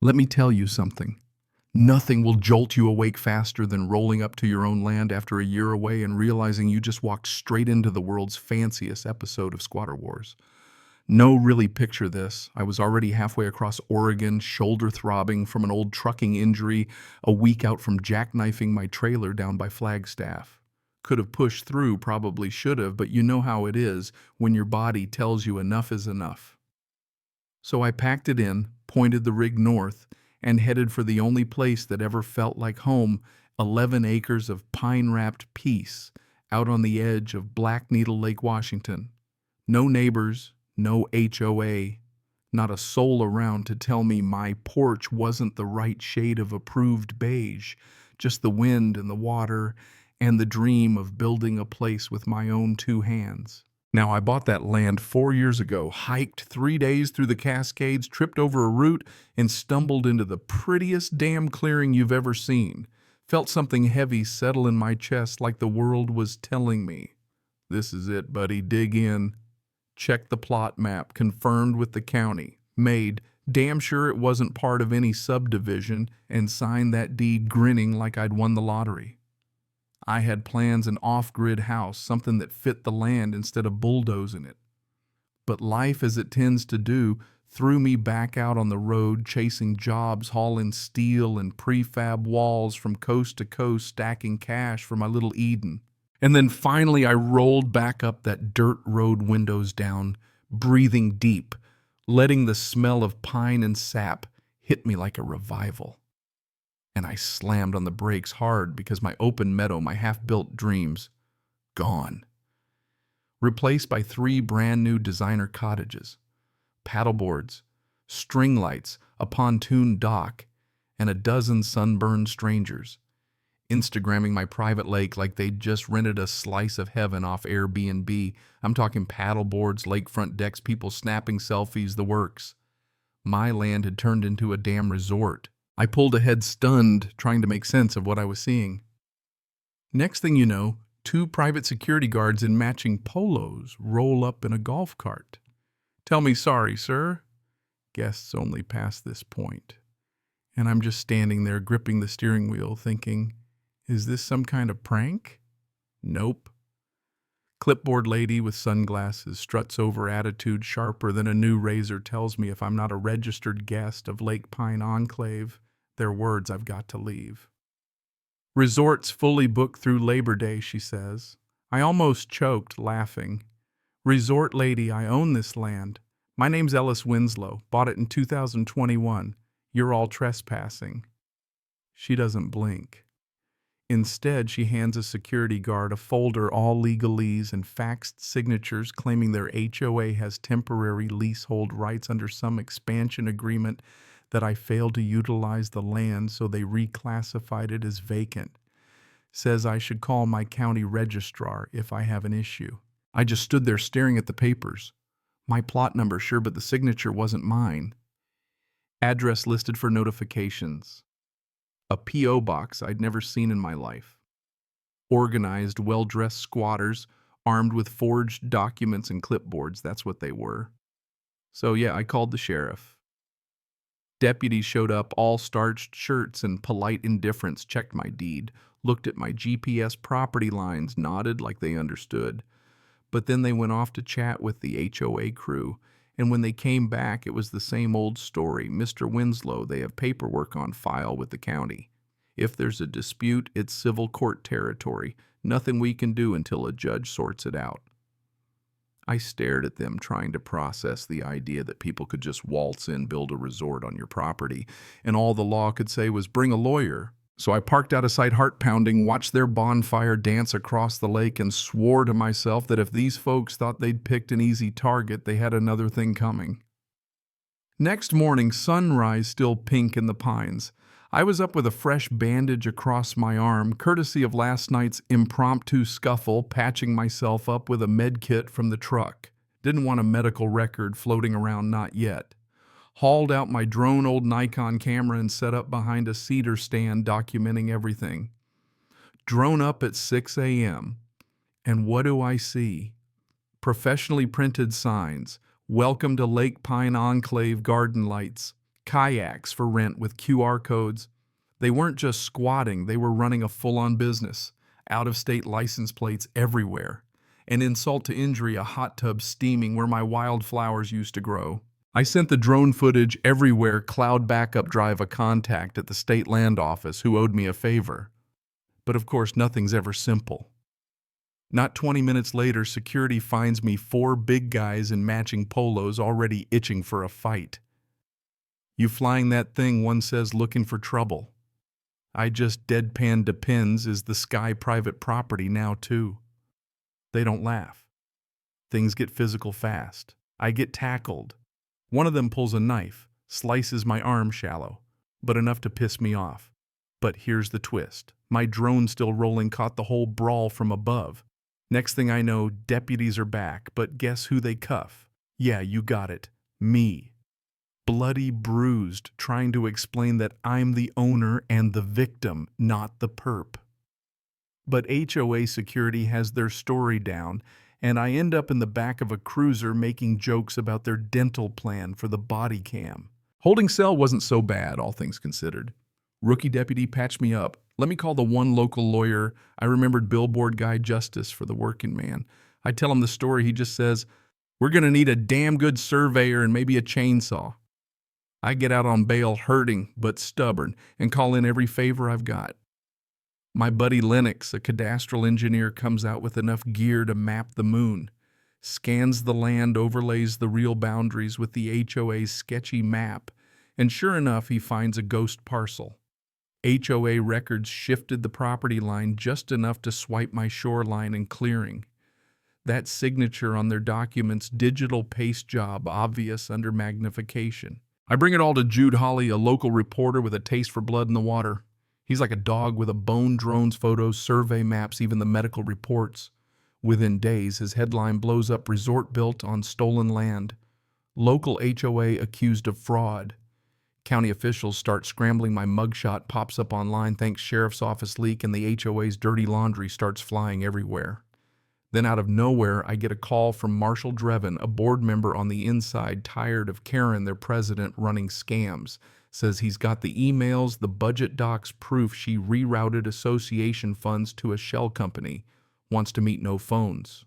Let me tell you something. Nothing will jolt you awake faster than rolling up to your own land after a year away and realizing you just walked straight into the world's fanciest episode of Squatter Wars. No, really picture this. I was already halfway across Oregon, shoulder throbbing from an old trucking injury, a week out from jackknifing my trailer down by Flagstaff. Could have pushed through, probably should have, but you know how it is when your body tells you enough is enough. So I packed it in, pointed the rig north, and headed for the only place that ever felt like home, 11 acres of pine-wrapped peace out on the edge of Black Needle Lake, Washington. No neighbors, no HOA, not a soul around to tell me my porch wasn't the right shade of approved beige, just the wind and the water and the dream of building a place with my own two hands. Now, I bought that land 4 years ago, hiked 3 days through the Cascades, tripped over a root, and stumbled into the prettiest damn clearing you've ever seen. Felt something heavy settle in my chest like the world was telling me, "This is it, buddy, dig in." Checked the plot map, confirmed with the county, made damn sure it wasn't part of any subdivision, and signed that deed grinning like I'd won the lottery. I had plans an off-grid house, something that fit the land instead of bulldozing it. But life, as it tends to do, threw me back out on the road, chasing jobs, hauling steel and prefab walls from coast to coast, stacking cash for my little Eden. And then finally I rolled back up that dirt road, windows down, breathing deep, letting the smell of pine and sap hit me like a revival. And I slammed on the brakes hard because my open meadow, my half-built dreams, gone. Replaced by 3 brand new designer cottages, paddleboards, string lights, a pontoon dock, and a dozen sunburned strangers, Instagramming my private lake like they'd just rented a slice of heaven off Airbnb. I'm talking paddleboards, lakefront decks, people snapping selfies, the works. My land had turned into a damn resort. I pulled ahead stunned, trying to make sense of what I was seeing. Next thing you know, 2 private security guards in matching polos roll up in a golf cart. "Tell me sorry, sir. Guests only past this point." And I'm just standing there gripping the steering wheel thinking, is this some kind of prank? Nope. Clipboard lady with sunglasses struts over attitude sharper than a new razor, tells me if I'm not a registered guest of Lake Pine Enclave, they're words I've got to leave. "Resort's fully booked through Labor Day," she says. I almost choked, laughing. "Resort lady, I own this land. My name's Ellis Winslow. Bought it in 2021. You're all trespassing." She doesn't blink. Instead, she hands a security guard a folder, all legalese and faxed signatures claiming their HOA has temporary leasehold rights under some expansion agreement that I failed to utilize the land, so they reclassified it as vacant. Says I should call my county registrar if I have an issue. I just stood there staring at the papers. My plot number, sure, but the signature wasn't mine. Address listed for notifications. A P.O. box I'd never seen in my life. Organized, well-dressed squatters, armed with forged documents and clipboards, that's what they were. So yeah, I called the sheriff. Deputies showed up, all starched shirts and polite indifference, checked my deed, looked at my GPS property lines, nodded like they understood. But then they went off to chat with the HOA crew, and when they came back, it was the same old story. "Mr. Winslow, they have paperwork on file with the county. If there's a dispute, it's civil court territory. Nothing we can do until a judge sorts it out." I stared at them, trying to process the idea that people could just waltz in, build a resort on your property, and all the law could say was bring a lawyer. So I parked out of sight, heart pounding, watched their bonfire dance across the lake, and swore to myself that if these folks thought they'd picked an easy target, they had another thing coming. Next morning, sunrise still pink in the pines. I was up with a fresh bandage across my arm, courtesy of last night's impromptu scuffle, patching myself up with a med kit from the truck. Didn't want a medical record floating around, not yet. Hauled out my drone old Nikon camera and set up behind a cedar stand, documenting everything. Drone up at 6 a.m. And what do I see? Professionally printed signs. "Welcome to Lake Pine Enclave garden lights." kayaks for rent with QR codes. They weren't just squatting, they were running a full-on business, out-of-state license plates everywhere. And insult to injury, a hot tub steaming where my wildflowers used to grow. I sent the drone footage everywhere, cloud backup drive a contact at the state land office who owed me a favor. But of course, nothing's ever simple. Not 20 minutes later, security finds me 4 big guys in matching polos already itching for a fight. "You flying that thing," one says, looking for trouble. I just deadpan depends, is the sky private property now too? They don't laugh. Things get physical fast. I get tackled. One of them pulls a knife, slices my arm shallow, but enough to piss me off. But here's the twist. My drone still rolling caught the whole brawl from above. Next thing I know, deputies are back, but guess who they cuff? Yeah, you got it. Me. Bloody bruised, trying to explain that I'm the owner and the victim, not the perp. But HOA security has their story down, and I end up in the back of a cruiser making jokes about their dental plan for the body cam. Holding cell wasn't so bad, all things considered. Rookie deputy patched me up. Let me call the one local lawyer. I remembered billboard guy Justice for the working man. I tell him the story, he just says, "We're gonna need a damn good surveyor and maybe a chainsaw." I get out on bail hurting but stubborn and call in every favor I've got. My buddy Lennox, a cadastral engineer, comes out with enough gear to map the moon, scans the land, overlays the real boundaries with the HOA's sketchy map, and sure enough, he finds a ghost parcel. HOA records shifted the property line just enough to swipe my shoreline and clearing. That signature on their documents, digital paste job, obvious under magnification. I bring it all to Jude Hawley, a local reporter with a taste for blood in the water. He's like a dog with a bone, drones, photos, survey maps, even the medical reports. Within days, his headline blows up: resort built on stolen land. Local HOA accused of fraud. County officials start scrambling. My mugshot pops up online thanks sheriff's office leak, and the HOA's dirty laundry starts flying everywhere. Then out of nowhere, I get a call from Marshall Drevin, a board member on the inside, tired of Karen, their president, running scams. Says he's got the emails, the budget docs, proof she rerouted association funds to a shell company. Wants to meet no phones.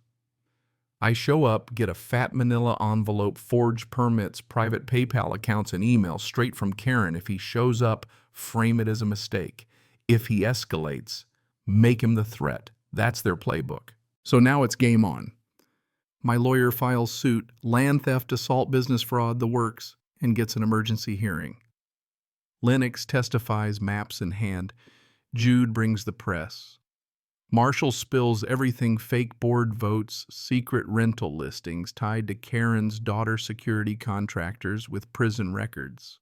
I show up, get a fat manila envelope, forged permits, private PayPal accounts, and emails straight from Karen. If he shows up, frame it as a mistake. If he escalates, make him the threat. That's their playbook. So now it's game on. My lawyer files suit, land theft, assault, business fraud, the works, and gets an emergency hearing. Lennox testifies, maps in hand. Jude brings the press. Marshall spills everything: fake board votes, secret rental listings tied to Karen's daughter security contractors with prison records.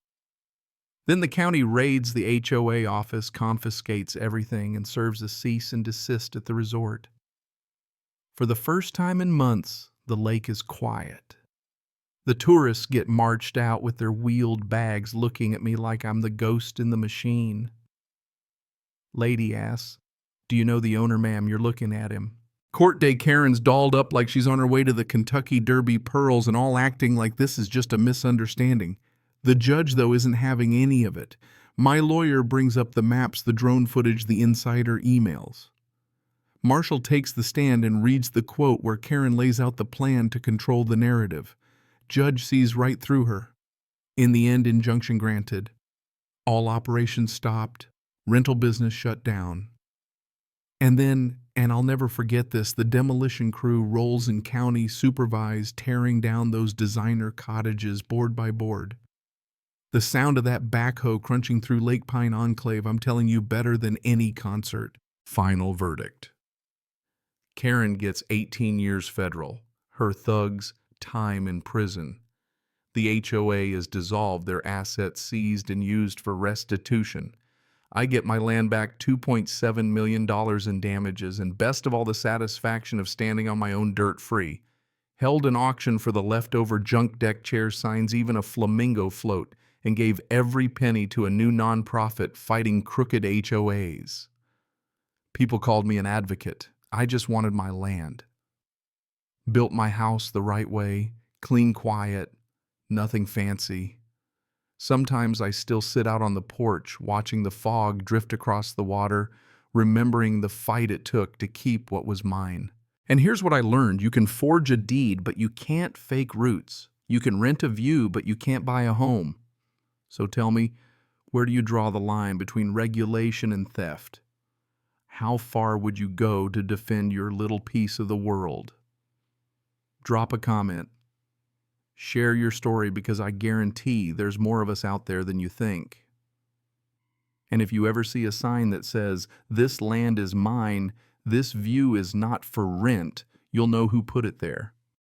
Then the county raids the HOA office, confiscates everything, and serves a cease and desist at the resort. For the first time in months, the lake is quiet. The tourists get marched out with their wheeled bags, looking at me like I'm the ghost in the machine. Lady asks, "Do you know the owner, ma'am? You're looking at him." Court day Karen's dolled up like she's on her way to the Kentucky Derby pearls and all acting like this is just a misunderstanding. The judge, though, isn't having any of it. My lawyer brings up the maps, the drone footage, the insider emails. Marshall takes the stand and reads the quote where Karen lays out the plan to control the narrative. Judge sees right through her. In the end, injunction granted. All operations stopped. Rental business shut down. And then, and I'll never forget this, the demolition crew rolls in county supervised, tearing down those designer cottages board by board. The sound of that backhoe crunching through Lake Pine Enclave, I'm telling you, better than any concert. Final verdict. Karen gets 18 years federal. Her thugs, time in prison. The HOA is dissolved, their assets seized and used for restitution. I get my land back, $2.7 million in damages, and best of all, the satisfaction of standing on my own dirt free. Held an auction for the leftover junk deck chair signs, even a flamingo float, and gave every penny to a new nonprofit fighting crooked HOAs. People called me an advocate. I just wanted my land. Built my house the right way, clean, quiet, nothing fancy. Sometimes I still sit out on the porch, watching the fog drift across the water, remembering the fight it took to keep what was mine. And here's what I learned. You can forge a deed, but you can't fake roots. You can rent a view, but you can't buy a home. So tell me, where do you draw the line between regulation and theft? How far would you go to defend your little piece of the world? Drop a comment. Share your story, because I guarantee there's more of us out there than you think. And if you ever see a sign that says, "This land is mine, this view is not for rent," you'll know who put it there.